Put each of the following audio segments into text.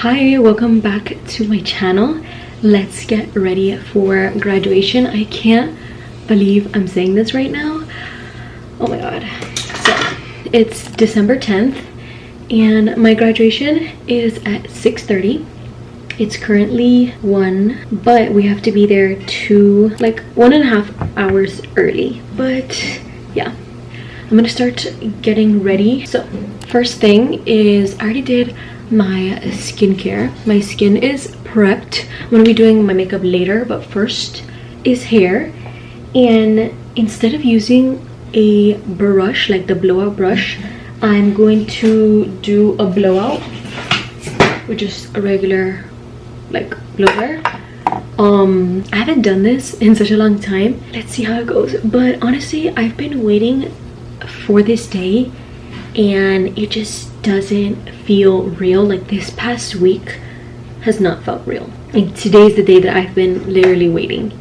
Hi, welcome back to my channel. Let's get ready for graduation. I can't believe I'm saying this right now. Oh my god. So it's December 10th and my graduation is at 6:30. It's currently 1, but we have to be there like 1.5 hours early. But yeah, I'm gonna start getting ready. So first thing is I already did my skincare. My skin is prepped. I'm gonna be doing my makeup later, but first is hair. And instead of using a brush, like the blowout brush, I'm going to do a blowout with just a regular like blower. I haven't done this in such a long time. Let's see how it goes. But honestly, I've been waiting for this day and it just doesn't feel real. Like this past week has not felt real. Like today's the day that I've been literally waiting.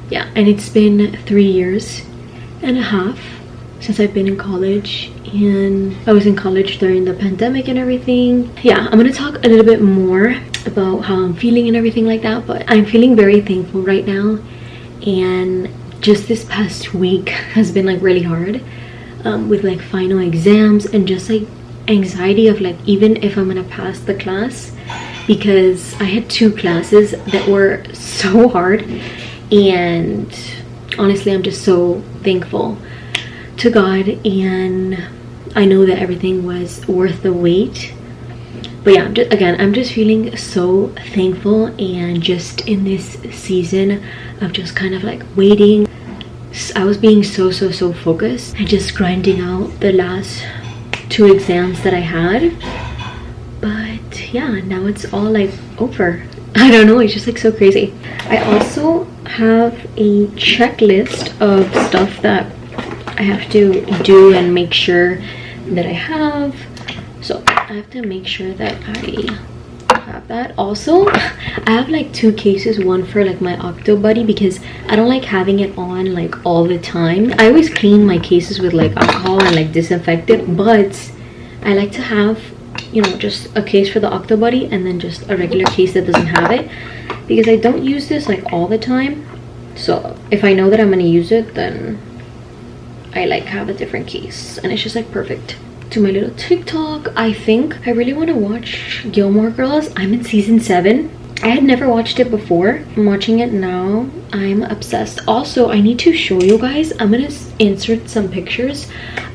Yeah, and it's been 3.5 years since I've been in college, and I was in college during the pandemic and everything. Yeah, I'm gonna talk a little bit more about how I'm feeling and everything like that, but I'm feeling very thankful right now. And just this past week has been like really hard, with like final exams and just like anxiety of like even if I'm gonna pass the class, because I had 2 classes that were so hard. And honestly, I'm just so thankful to God, and I know that everything was worth the wait. But yeah, I'm just feeling so thankful, and just in this season of just kind of like waiting, I was being so focused and just grinding out the last 2 exams that I had. But yeah, now it's all like over. I don't know, it's just like so crazy. I also have a checklist of stuff that I have to do and make sure that I have. So I have to make sure that I have that. Also, I have like 2 cases, one for like my Octo Buddy, because I don't like having it on like all the time. I always clean my cases with like alcohol and like disinfect it, but I like to have, you know, just a case for the Octo Buddy and then just a regular case that doesn't have it, because I don't use this like all the time. So if I know that I'm gonna use it, then I like have a different case, and it's just like perfect. To my little TikTok, I think I really want to watch Gilmore Girls. I'm in season 7. I had never watched it before. I'm watching it now. I'm obsessed. Also, I need to show you guys, I'm gonna insert some pictures.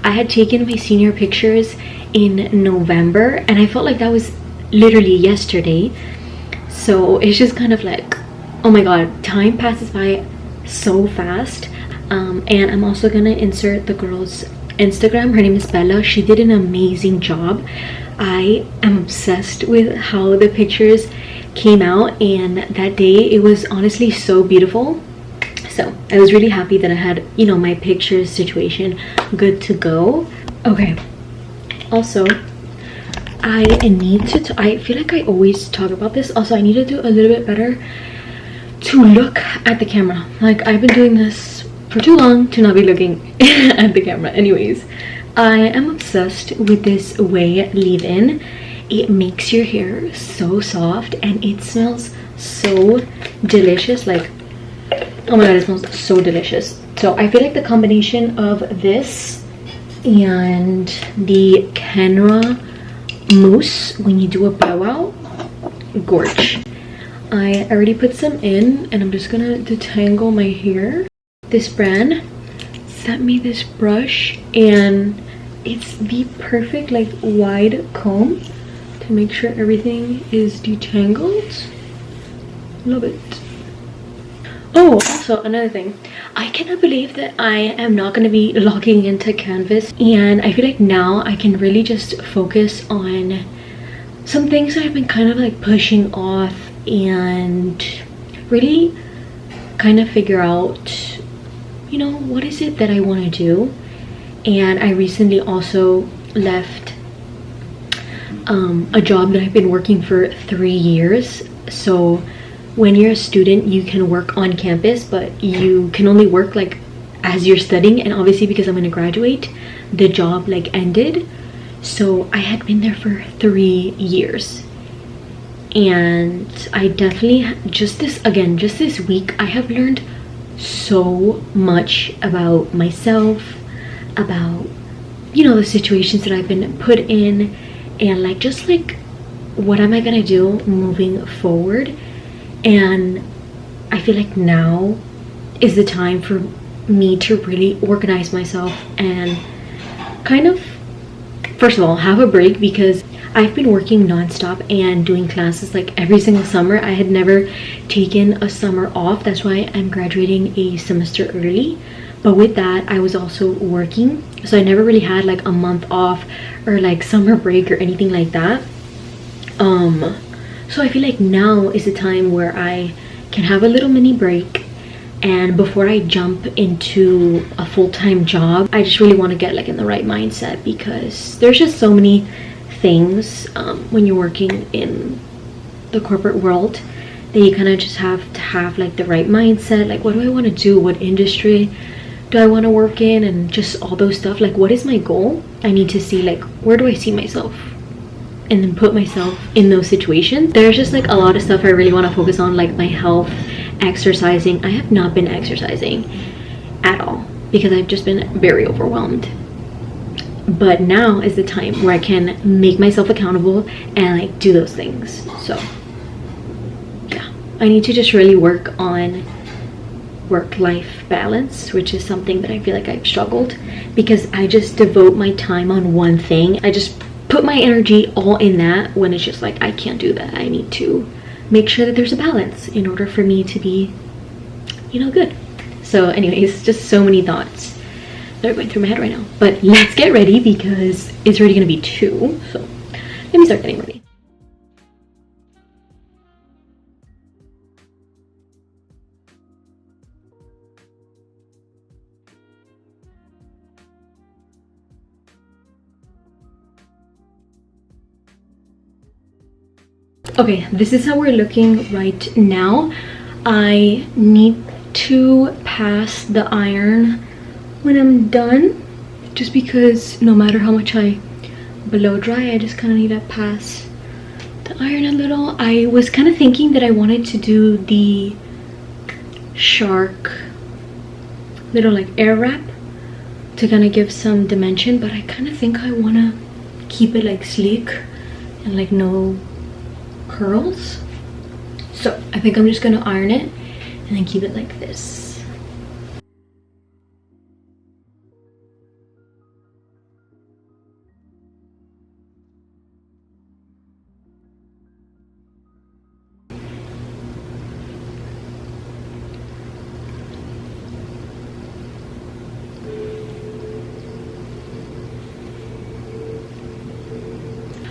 I had taken my senior pictures in November, and I felt like that was literally yesterday. So it's just kind of like, oh my god, time passes by so fast. And I'm also gonna insert the girl's Instagram. Her name is Bella. She did an amazing job. I am obsessed with how the pictures came out, and that day it was honestly so beautiful. So I was really happy that I had, you know, my pictures situation good to go. Okay, also I need to I feel like I always talk about this. Also, I need to do a little bit better to look at the camera. Like I've been doing this for too long to not be looking at the camera. Anyways, I am obsessed with this Way leave-in. It makes your hair so soft and it smells so delicious. Like, oh my god, it smells so delicious. So I feel like the combination of this and the Kenra mousse when you do a blowout, gorge. I already put some in and I'm just gonna detangle my hair. This brand sent me this brush, and it's the perfect like wide comb to make sure everything is detangled. Love it. Oh, also another thing, I cannot believe that I am not going to be logging into Canvas, and I feel like now I can really just focus on some things that I've been kind of like pushing off, and really kind of figure out, you know, what is it that I want to do. And I recently also left a job that I've been working for 3 years. So when you're a student, you can work on campus, but you can only work like as you're studying. And obviously because I'm going to graduate, the job like ended. So I had been there for 3 years, and I definitely just this week I have learned so much about myself, about, you know, the situations that I've been put in, and like just like what am I gonna do moving forward. And I feel like now is the time for me to really organize myself and kind of, first of all, have a break, because I've been working nonstop and doing classes like every single summer. I had never taken a summer off. That's why I'm graduating a semester early. But with that, I was also working, so I never really had like a month off or like summer break or anything like that. So I feel like now is the time where I can have a little mini break, and before I jump into a full-time job, I just really want to get like in the right mindset, because there's just so many things when you're working in the corporate world that you kind of just have to have like the right mindset. Like, what do I want to do? What industry do I want to work in? And just all those stuff. Like, what is my goal? I need to see like, where do I see myself, and then put myself in those situations. There's just like a lot of stuff I really want to focus on, like my health, exercising. I have not been exercising at all because I've just been very overwhelmed. But now is the time where I can make myself accountable and like do those things. So yeah, I need to just really work on work-life balance, which is something that I feel like I've struggled, because I just devote my time on one thing. I just put my energy all in that, when it's just like, I can't do that. I need to make sure that there's a balance in order for me to be, you know, good. So anyways, just so many thoughts that are going through my head right now. But let's get ready, because it's already gonna be 2. So let me start getting ready. Okay, this is how we're looking right now. I need to pass the iron when I'm done, just because no matter how much I blow dry, I just kind of need to pass the iron a little. I was kind of thinking that I wanted to do the shark little like air wrap to kind of give some dimension, but I kind of think I want to keep it like sleek and like no curls. So I think I'm just gonna iron it and then keep it like this.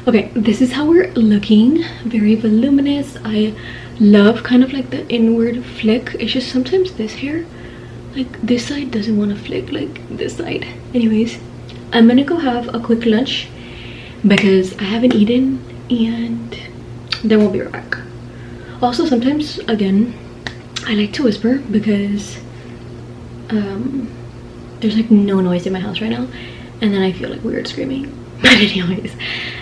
Okay, this is how we're looking. Very voluminous. I love kind of like the inward flick. It's just sometimes this hair, like this side doesn't want to flick like this side. Anyways, I'm gonna go have a quick lunch because I haven't eaten, and then we'll be right back. Also, sometimes again, I like to whisper because there's like no noise in my house right now, and then I feel like weird screaming. But anyways,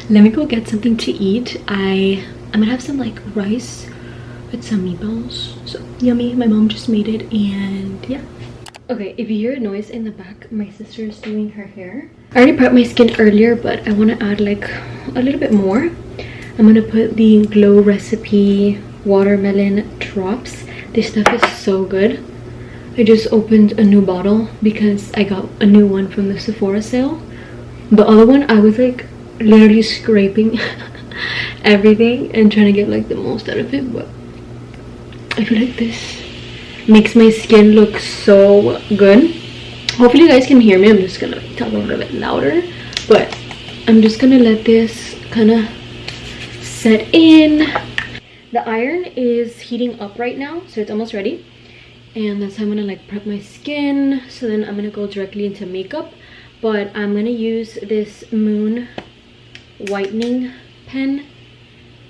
let me go get something to eat. I'm gonna have some like rice with some meatballs. So yummy. My mom just made it, and yeah. Okay, if you hear a noise in the back, my sister is doing her hair. I already prepped my skin earlier, but I want to add like a little bit more. I'm gonna put the Glow Recipe watermelon drops. This stuff is so good. I just opened a new bottle because I got a new one from the Sephora sale. The other one, I was like literally scraping everything and trying to get like the most out of it, but I feel like this makes my skin look so good. Hopefully you guys can hear me. I'm just gonna talk a little bit louder, but I'm just gonna let this kind of set in. The iron is heating up right now, so it's almost ready, and that's how I'm gonna like prep my skin. So then I'm gonna go directly into makeup, but I'm gonna use this Moon whitening pen.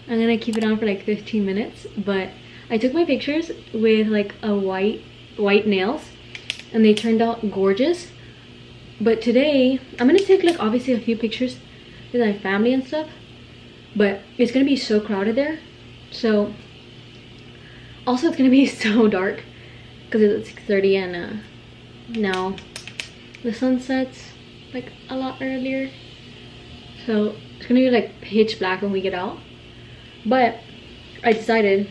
I'm gonna keep it on for like 15 minutes, but I took my pictures with like a white nails and they turned out gorgeous. But today I'm gonna take like obviously a few pictures with my family and stuff, but it's gonna be so crowded there. So also it's gonna be so dark because it's 6:30 and now the sun sets like a lot earlier, so it's gonna be like pitch black when we get out. But I decided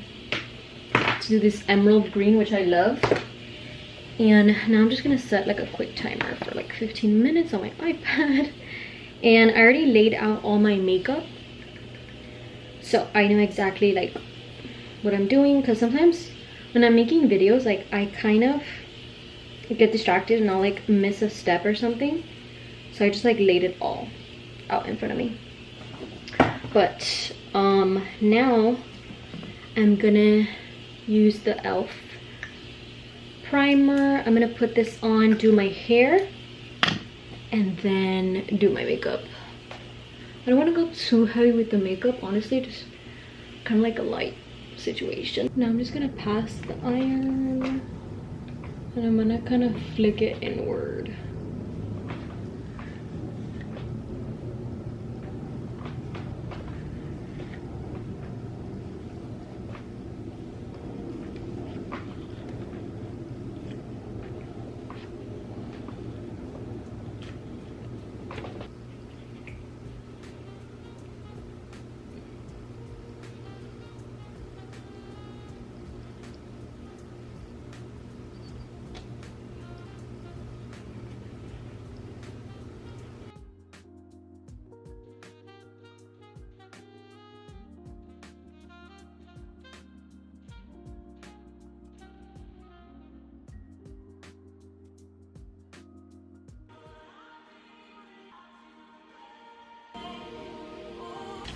to do this emerald green, which I love, and now I'm just gonna set like a quick timer for like 15 minutes on my iPad. And I already laid out all my makeup, so I know exactly like what I'm doing, because sometimes when I'm making videos, like I kind of get distracted and I'll like miss a step or something, so I just like laid it all out in front of me. But now I'm gonna use the elf primer. I'm gonna put this on, do my hair, and then do my makeup. I don't want to go too heavy with the makeup, honestly, just kind of like a light situation. Now I'm just gonna pass the iron and I'm gonna kind of flick it inward.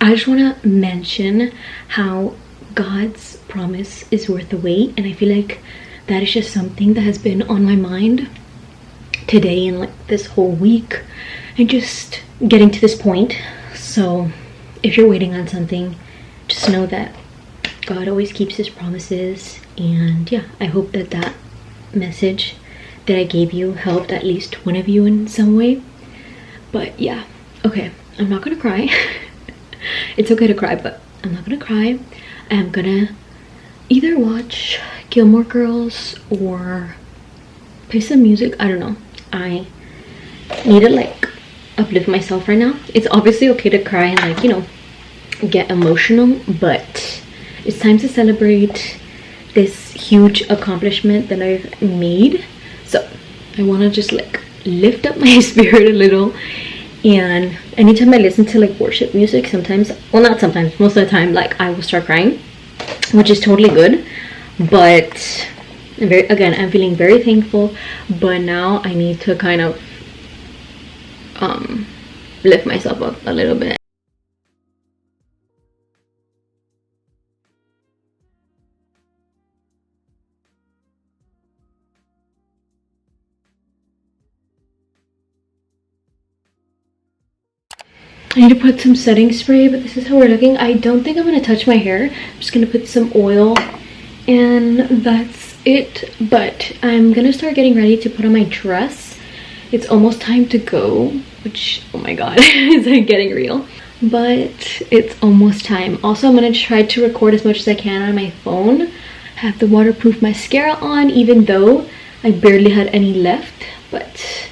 I just want to mention how God's promise is worth the wait, and I feel like that is just something that has been on my mind today and like this whole week, and just getting to this point. So if you're waiting on something, just know that God always keeps his promises. And yeah, I hope that that message that I gave you helped at least one of you in some way. But yeah, okay, I'm not gonna cry. It's okay to cry, but I'm not gonna cry. I'm gonna either watch Gilmore Girls or play some music. I don't know. I need to like uplift myself right now. It's obviously okay to cry and like, you know, get emotional, but it's time to celebrate this huge accomplishment that I've made. So I want to just like lift up my spirit a little. And anytime I listen to like worship music, sometimes, well, not sometimes, most of the time, like I will start crying, which is totally good. But I'm feeling very thankful, but now I need to kind of lift myself up a little bit. I need to put some setting spray, but this is how we're looking. I don't think I'm going to touch my hair. I'm just going to put some oil and that's it. But I'm going to start getting ready to put on my dress. It's almost time to go, which, oh my god, is like getting real. But it's almost time. Also, I'm going to try to record as much as I can on my phone. I have the waterproof mascara on, even though I barely had any left. But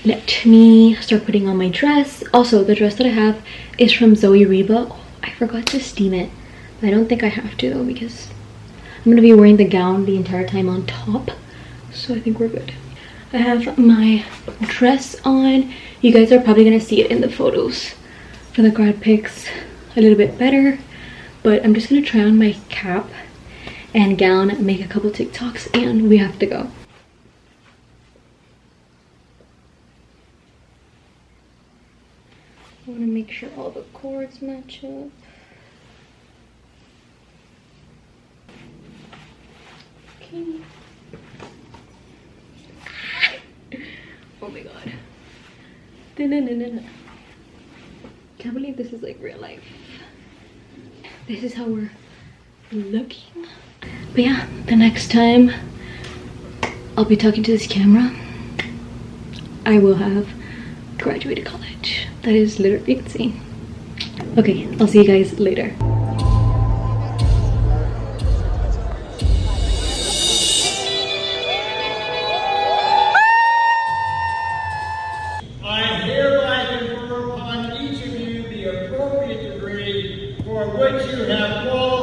let me start putting on my dress. Also, the dress that I have is from Zoe Riva. Oh, I forgot to steam it. I don't think I have to though, because I'm gonna be wearing the gown the entire time on top. So I think we're good. I have my dress on. You guys are probably gonna see it in the photos for the grad pics a little bit better. But I'm just gonna try on my cap and gown, make a couple TikToks, and we have to go. I want to make sure all the cords match up. Okay. Oh my god. Can't believe this is like real life. This is how we're looking. But yeah, the next time I'll be talking to this camera, I will have graduated college. That is literally insane. Okay, I'll see you guys later. I hereby confer upon each of you the appropriate degree for which you have qualified.